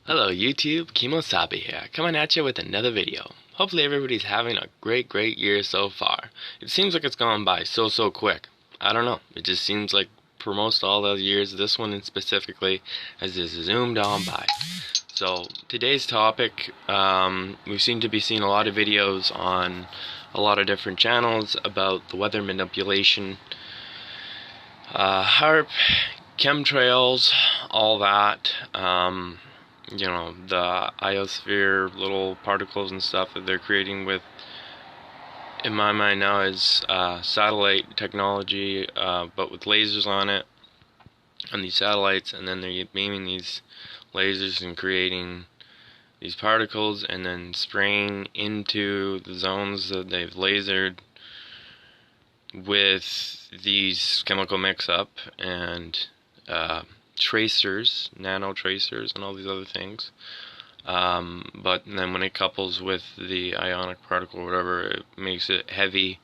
Hello YouTube, Kemo Sabi here, coming at you with another video. Hopefully everybody's having a great year so far. It seems like it's gone by so quick. I don't know, it just seems like for most all the years, this one specifically has just zoomed on by. So today's topic, we seem to be seeing a lot of videos on a lot of different channels about the weather manipulation, Haarp, chemtrails, all that. The ionosphere little particles and stuff that they're creating with, in my mind now, is satellite technology, but with lasers on it, on these satellites, and then they're beaming these lasers and creating these particles and then spraying into the zones that they've lasered with these chemical mix-up and tracers, nano tracers, and all these other things. But then when it couples with the ionic particle or whatever, it makes it heavy,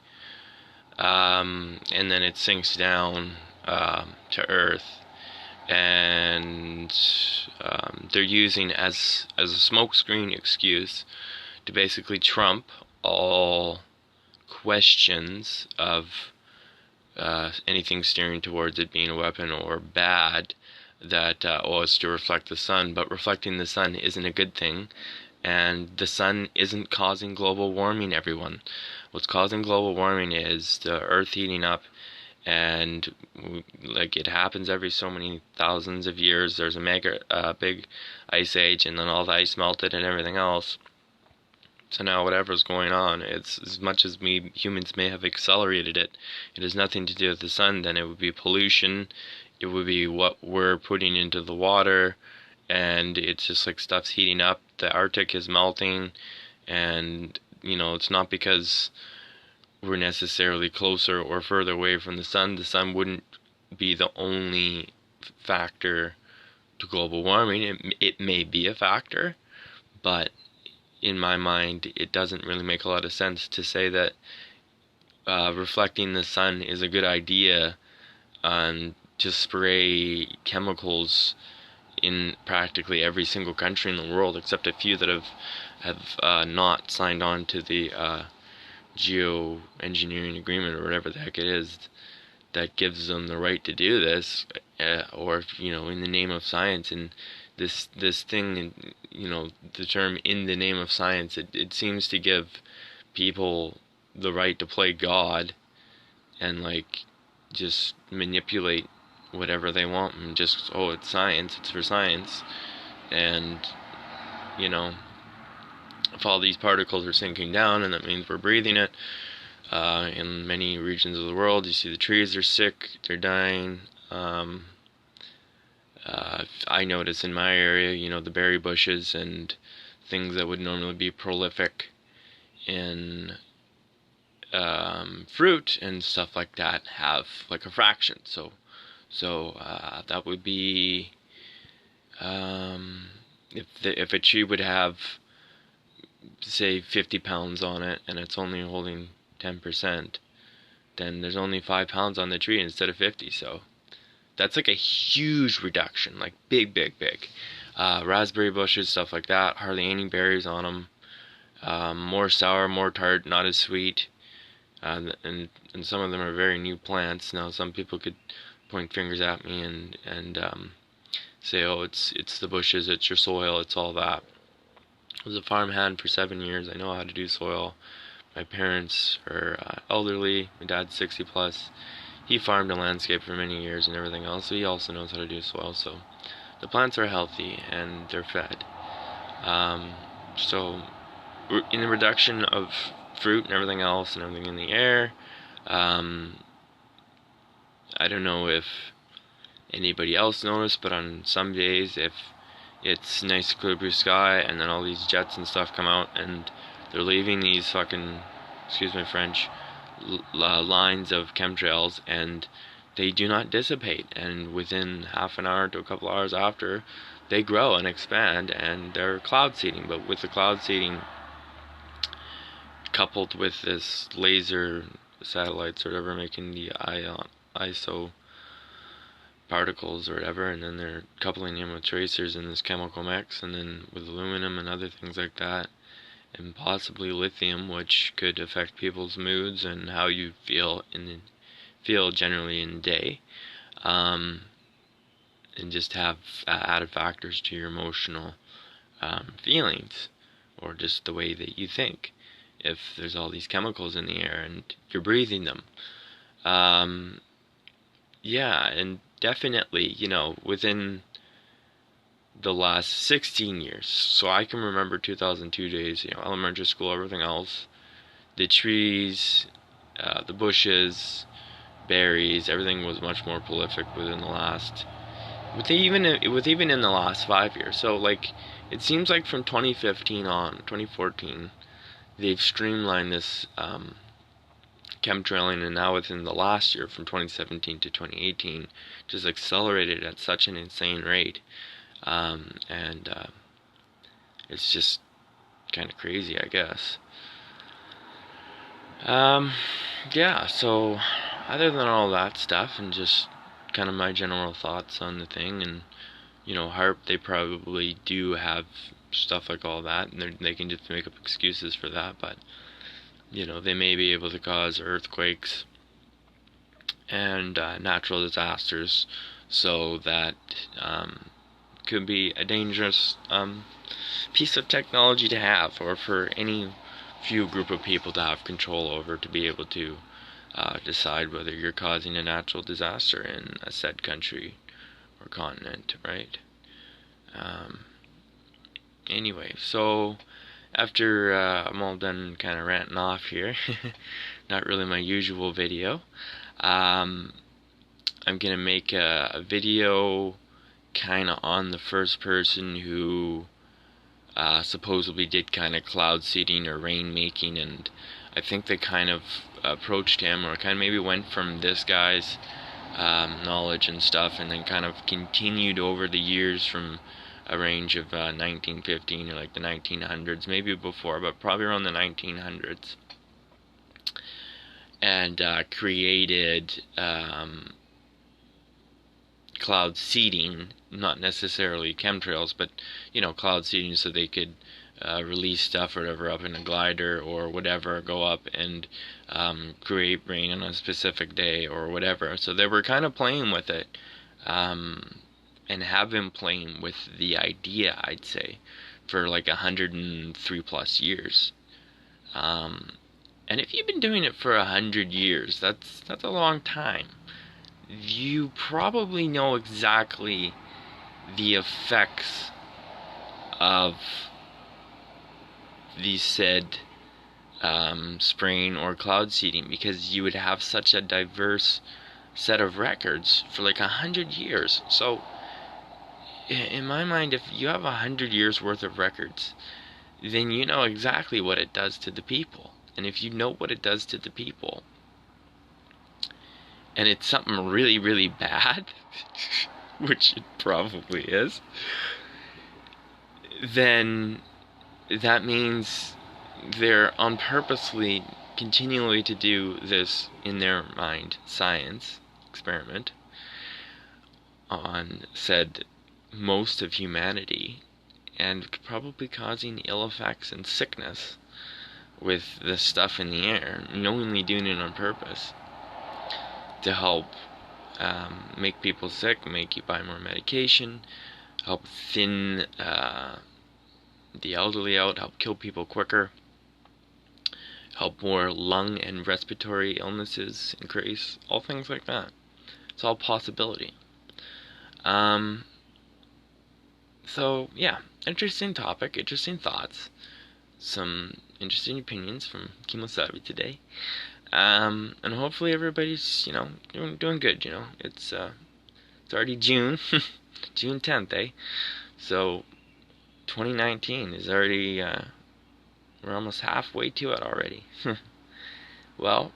and then it sinks down to Earth. And they're using as a smokescreen excuse to basically trump all questions of anything steering towards it being a weapon or bad, that it's to reflect the sun, but reflecting the sun isn't a good thing, and the sun isn't causing global warming, everyone. What's causing global warming is the earth heating up, and like it happens every so many thousands of years. There's a big ice age, and then all the ice melted and everything else. So now whatever's going on, it's as much as we humans may have accelerated it, it has nothing to do with the sun. Then it would be pollution, it would be what we're putting into the water, and it's just like stuff's heating up. The Arctic is melting, and it's not because we're necessarily closer or further away from the sun. The sun wouldn't be the only factor to global warming. It may be a factor, but in my mind, it doesn't really make a lot of sense to say that reflecting the sun is a good idea, and to spray chemicals in practically every single country in the world, except a few that have not signed on to the geoengineering agreement or whatever the heck it is that gives them the right to do this, or in the name of science. And this thing, the term "in the name of science," it seems to give people the right to play God and just manipulate whatever they want, and just, it's science, it's for science. And if all these particles are sinking down, and that means we're breathing it, in many regions of the world, you see the trees are sick, they're dying. I notice in my area, the berry bushes and things that would normally be prolific in fruit and stuff like that have like a fraction. So that would be, if a tree would have, say, 50 pounds on it, and it's only holding 10%, then there's only 5 pounds on the tree instead of 50. So that's like a huge reduction, like big. Raspberry bushes, stuff like that, hardly any berries on them. More sour, more tart, not as sweet. And some of them are very new plants. Now some people could point fingers at me and say, it's the bushes, it's your soil, it's all that. I was a farmhand for 7 years. I know how to do soil. My parents are elderly. My dad's 60 plus. He farmed and landscaped for many years and everything else, so he also knows how to do soil. So the plants are healthy and they're fed. So in the reduction of fruit and everything else and everything in the air, I don't know if anybody else noticed, but on some days, if it's nice clear blue sky and then all these jets and stuff come out and they're leaving these fucking, excuse my French, lines of chemtrails, and they do not dissipate, and within half an hour to a couple hours after, they grow and expand, and they're cloud seeding. But with the cloud seeding coupled with this laser satellites or whatever making the isobaric particles or whatever, and then they're coupling them with tracers in this chemical mix, and then with aluminum and other things like that, and possibly lithium, which could affect people's moods and how you feel generally in the day, and just have added factors to your emotional feelings, or just the way that you think, if there's all these chemicals in the air and you're breathing them. Yeah, and definitely, within the last 16 years, so I can remember 2002 days, elementary school, everything else, the trees, the bushes, berries, everything was much more prolific within the last, even in the last 5 years. So, like, it seems like from 2015 on, 2014, they've streamlined this chemtrailing, and now within the last year, from 2017 to 2018, just accelerated at such an insane rate, and it's just kind of crazy, I guess. Yeah, so other than all that stuff, and just kind of my general thoughts on the thing, and Haarp, they probably do have stuff like all that, and they can just make up excuses for that, but they may be able to cause earthquakes and natural disasters, so that could be a dangerous piece of technology to have, or for any few group of people to have control over, to be able to decide whether you're causing a natural disaster in a said country or continent, right? Anyway, so after I'm all done kind of ranting off here, not really my usual video, I'm gonna make a video kind of on the first person who supposedly did kind of cloud seeding or rain making, and I think they kind of approached him, or kind of maybe went from this guy's knowledge and stuff, and then kind of continued over the years from a range of 1915 or like the 1900s, maybe before, but probably around the 1900s, and created cloud seeding, not necessarily chemtrails, but cloud seeding, so they could release stuff or whatever up in a glider or whatever, go up and create rain on a specific day or whatever. So they were kind of playing with it, and have been playing with the idea, I'd say, for like 103 plus years. And if you've been doing it for 100 years, that's a long time. You probably know exactly the effects of the said spraying or cloud seeding, because you would have such a diverse set of records for like 100 years. So in my mind, if you have 100 years worth of records, then you know exactly what it does to the people. And if you know what it does to the people, and it's something really, really bad, which it probably is, then that means they're on purposely continually to do this, in their mind, science experiment on said most of humanity, and probably causing ill effects and sickness with the stuff in the air, knowingly doing it on purpose to help make people sick, make you buy more medication, help thin the elderly out, help kill people quicker, help more lung and respiratory illnesses increase, all things like that. It's all possibility. So yeah, interesting topic, interesting thoughts, some interesting opinions from Kemo Sabi today. And hopefully everybody's, doing good, It's already June, June 10th, eh? So 2019 is already, we're almost halfway to it already. Well,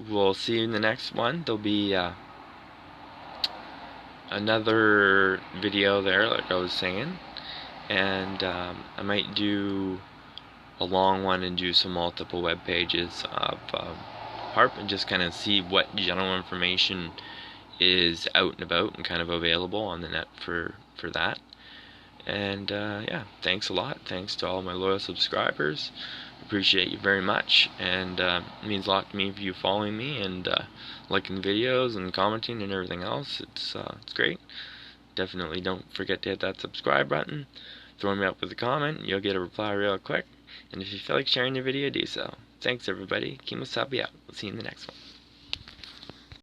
we'll see you in the next one. There'll be another video there, like I was saying, and I might do a long one and do some multiple web pages of Haarp, and just kind of see what general information is out and about and kind of available on the net for that. And yeah, thanks a lot. Thanks to all my loyal subscribers. Appreciate you very much, and it means a lot to me if you following me and liking videos and commenting and everything else. It's great. Definitely don't forget to hit that subscribe button. Throw me up with a comment. You'll get a reply real quick. And if you feel like sharing the video, do so. Thanks everybody. Kemo Sabi out. We'll see you in the next one.